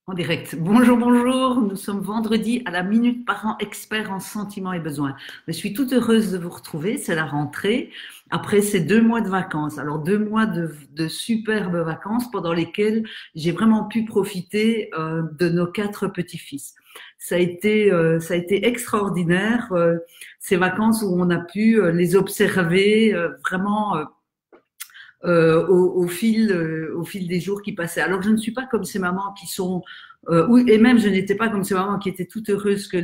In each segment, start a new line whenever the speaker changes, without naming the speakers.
En direct. Bonjour, bonjour. Nous sommes vendredi à la Minute Parent Expert en sentiments et besoins. Je suis toute heureuse de vous retrouver. C'est la rentrée. Après ces 2 mois de vacances. Alors 2 mois de superbes vacances pendant lesquelles j'ai vraiment pu profiter de nos 4 petits-fils. Ça a été extraordinaire. Ces vacances où on a pu les observer vraiment au fil des jours qui passaient. Alors je ne suis pas comme ces mamans qui sont, et même je n'étais pas comme ces mamans qui étaient toutes heureuses que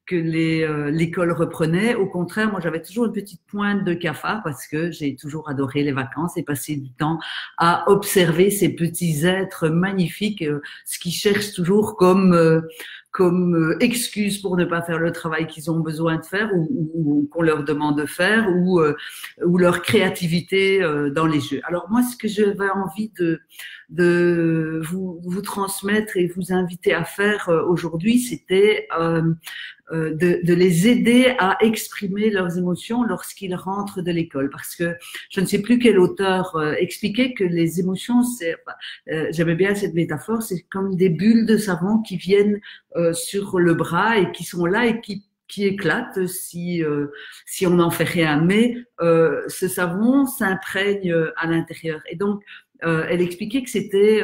l'école reprenait. Au contraire, moi j'avais toujours une petite pointe de cafard parce que j'ai toujours adoré les vacances et passer du temps à observer ces petits êtres magnifiques, ce qu'ils cherchent toujours comme excuse pour ne pas faire le travail qu'ils ont besoin de faire ou qu'on leur demande de faire ou leur créativité dans les jeux. Alors moi, ce que j'avais envie de vous transmettre et vous inviter à faire aujourd'hui, c'était de les aider à exprimer leurs émotions lorsqu'ils rentrent de l'école. Parce que je ne sais plus quel auteur expliquait que les émotions, j'aimais bien cette métaphore, c'est comme des bulles de savon qui viennent sur le bras et qui sont là et qui éclatent si on n'en fait rien. Mais ce savon s'imprègne à l'intérieur. Et donc, elle expliquait que c'était,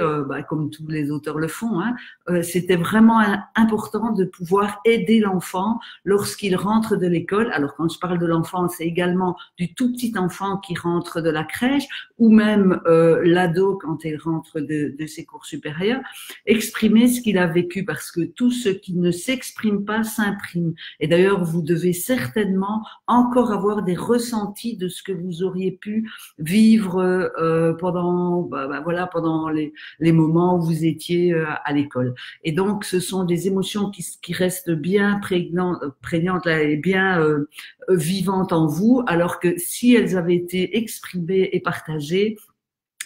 comme tous les auteurs le font, hein, c'était vraiment important de pouvoir aider l'enfant lorsqu'il rentre de l'école. Alors quand je parle de l'enfant, c'est également du tout petit enfant qui rentre de la crèche ou même l'ado quand il rentre de ses cours supérieurs, exprimer ce qu'il a vécu parce que tout ce qui ne s'exprime pas s'imprime. Et d'ailleurs, vous devez certainement encore avoir des ressentis de ce que vous auriez pu vivre pendant les moments où vous étiez à l'école. Et donc, ce sont des émotions qui restent bien prégnantes là, et bien vivantes en vous, alors que si elles avaient été exprimées et partagées,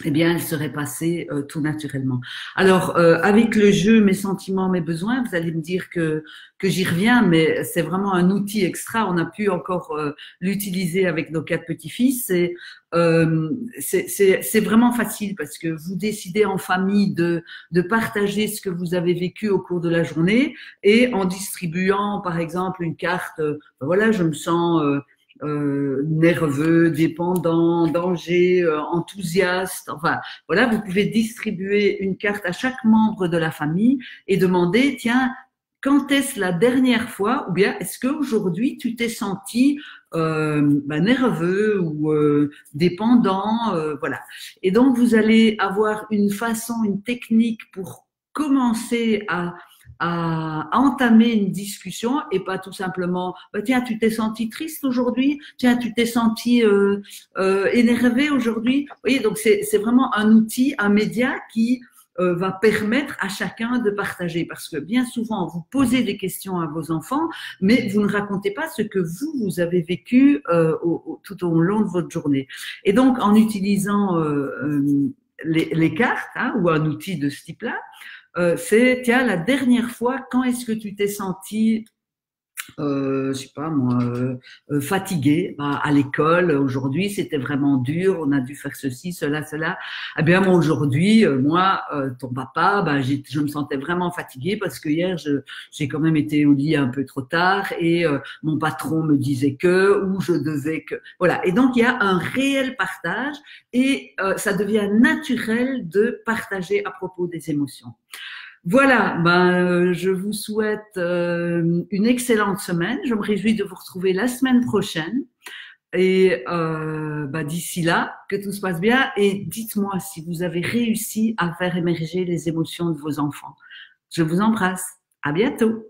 eh bien, elle serait passée tout naturellement. Alors, avec le jeu, mes sentiments, mes besoins, vous allez me dire que j'y reviens, mais c'est vraiment un outil extra. On a pu encore l'utiliser avec nos 4 petits-fils. C'est vraiment facile parce que vous décidez en famille de partager ce que vous avez vécu au cours de la journée et en distribuant, par exemple, une carte. Voilà, je me sens nerveux, dépendant, danger, enthousiaste. Enfin, voilà, vous pouvez distribuer une carte à chaque membre de la famille et demander, tiens, quand est-ce la dernière fois, ou bien est-ce qu'aujourd'hui tu t'es senti nerveux ou dépendant, voilà. Et donc vous allez avoir une façon, une technique pour commencer à entamer une discussion et pas tout simplement tiens, tu t'es senti triste aujourd'hui, tiens, tu t'es senti énervé aujourd'hui. Vous voyez, donc c'est vraiment un outil, un média qui va permettre à chacun de partager parce que bien souvent vous posez des questions à vos enfants mais vous ne racontez pas ce que vous avez vécu tout au long de votre journée. Et donc en utilisant les cartes ou un outil de ce type-là, c'est, tiens, la dernière fois, quand est-ce que tu t'es senti, je sais pas moi, fatigué à l'école? Aujourd'hui, c'était vraiment dur, on a dû faire ceci, cela. Eh bien, moi, aujourd'hui, ton papa, je me sentais vraiment fatiguée parce que hier, j'ai quand même été au lit un peu trop tard et mon patron me disait ou je devais que... Voilà. Et donc, il y a un réel partage et ça devient naturel de partager à propos des émotions. Voilà, je vous souhaite une excellente semaine. Je me réjouis de vous retrouver la semaine prochaine. Et d'ici là, que tout se passe bien. Et dites-moi si vous avez réussi à faire émerger les émotions de vos enfants. Je vous embrasse. À bientôt.